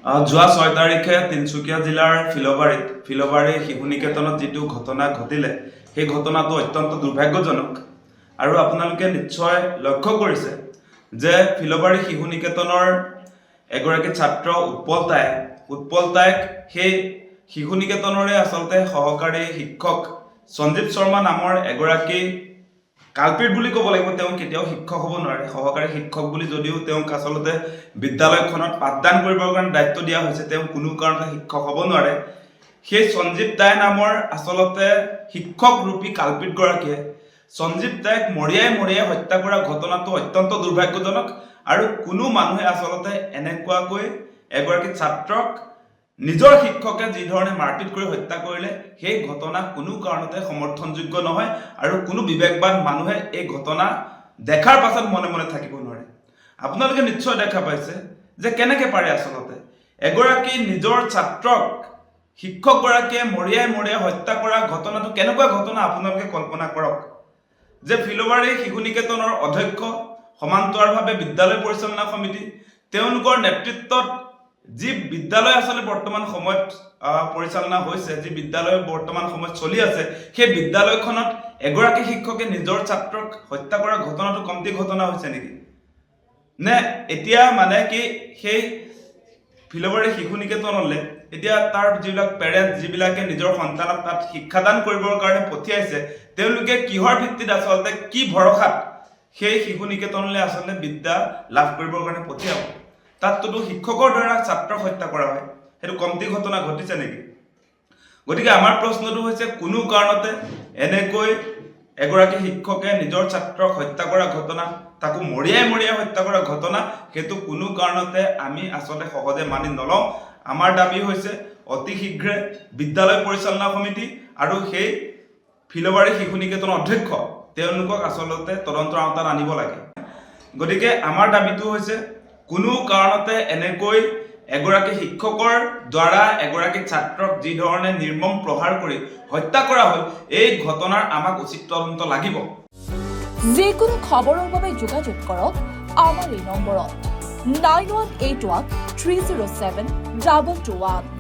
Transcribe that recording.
যোৱা 6 তাৰিখে তিনিচুকীয়া জিলাৰ ফিলবাৰী শিশু নিকেতনত যিটো ঘটনা ঘটিলে সেই ঘটনাটো অত্যন্ত দুৰ্ভাগ্যজনক আৰু আপোনালোকে নিশ্চয় লক্ষ্য কৰিছে যে ফিলবাৰী শিশু নিকেতনৰ এগৰাকী ছাত্ৰ উৎপল তাইক সেই শিশু নিকেতনৰে আচলতে সহকাৰী শিক্ষক সঞ্জীৱ শৰ্মা নামৰ এগৰাকী কালপিট বুলি ক'ব লাগিব। তেওঁ কেতিয়াও শিক্ষক হ'ব নোৱাৰে, সহকাৰী শিক্ষক বুলি যদিও তেওঁক আচলতে বিদ্যালয়খনত পাঠদান কৰিবৰ কাৰণে দায়িত্ব দিয়া হৈছে, তেওঁ কোনো কাৰণতে শিক্ষক হ'ব নোৱাৰে। সেই সঞ্জীৱ দাই নামৰ আচলতে শিক্ষক ৰূপী কালপিটগৰাকীয়ে সঞ্জীৱ দাইক মৰিয়াই হত্যা কৰা ঘটনাটো অত্যন্ত দুৰ্ভাগ্যজনক আৰু কোনো মানুহে আচলতে এনেকুৱাকৈ এগৰাকী ছাত্ৰক নিজৰ শিক্ষকে যি ধৰণে মাৰপিট কৰি হত্যা কৰিলে সেই ঘটনা কোনো কাৰণতে সমৰ্থনযোগ্য নহয় আৰু কোনো বিবেকবান মানুহে এই ঘটনা দেখাৰ পাছত মনে মনে থাকিব নোৱাৰে। আপোনালোকে নিশ্চয় দেখা পাইছে যে কেনেকৈ পাৰে আচলতে এগৰাকী নিজৰ ছাত্ৰক শিক্ষকগৰাকীয়ে মৰিয়াই হত্যা কৰা ঘটনাটো কেনেকুৱা ঘটনা আপোনালোকে কল্পনা কৰক যে ফিলবাৰী শিশু নিকেতনৰ অধ্যক্ষ সমান্তৰালভাৱে বিদ্যালয় পৰিচালনা সমিতি তেওঁলোকৰ নেতৃত্বত যি বিদ্যালয় আচলতে বৰ্তমান সময়ত পৰিচালনা হৈছে, যি বিদ্যালয় বৰ্তমান সময়ত চলি আছে, সেই বিদ্যালয়খনত এগৰাকী শিক্ষকে নিজৰ ছাত্ৰক হত্যা কৰা ঘটনাটো কমটি ঘটনা হৈছে নেকি? নে এতিয়া মানে কি সেই ফিলবাৰী শিশু নিকেতনলৈ এতিয়া তাৰ যিবিলাক পেৰেণ্টছ যিবিলাকে নিজৰ সন্তানক তাত শিক্ষাদান কৰিবৰ কাৰণে পঠিয়াইছে, তেওঁলোকে কিহৰ ভিত্তিত আচলতে কি ভৰসাত সেই শিশু নিকেতনলৈ আচলতে বিদ্যা লাভ কৰিবৰ কাৰণে পঠিয়াব? তাততো শিক্ষকৰ দ্বাৰা ছাত্ৰক হত্যা কৰা হয়, সেইটো কমটি ঘটনা ঘটিছে নেকি? গতিকে আমাৰ প্ৰশ্নটো হৈছে কোনো কাৰণতে এনেকৈ এগৰাকী শিক্ষকে নিজৰ ছাত্ৰক হত্যা কৰা ঘটনা, তাকো মৰিয়াই হত্যা কৰা ঘটনা, সেইটো কোনো কাৰণতে আমি আচলতে সহজে মানি নলওঁ। আমাৰ দাবী হৈছে অতি শীঘ্ৰে বিদ্যালয় পৰিচালনা সমিতি আৰু সেই ফিলবাৰী শিশু নিকেতনৰ অধ্যক্ষ তেওঁলোকক আচলতে তদন্তৰ আওতাত আনিব লাগে। গতিকে আমাৰ দাবীটো হৈছে কোনো কাৰণতে এনেকৈ এগৰাকী শিক্ষকৰ দ্বাৰা এগৰাকী ছাত্ৰক যি ধৰণে নিৰ্মম প্ৰহাৰ কৰি হত্যা কৰা হ'ল, এই ঘটনাৰ আমাক উচিত তদন্ত লাগিব। যিকোনো খবৰৰ বাবে যোগাযোগ কৰক আমাৰ এই নম্বৰত 9181 307 2221।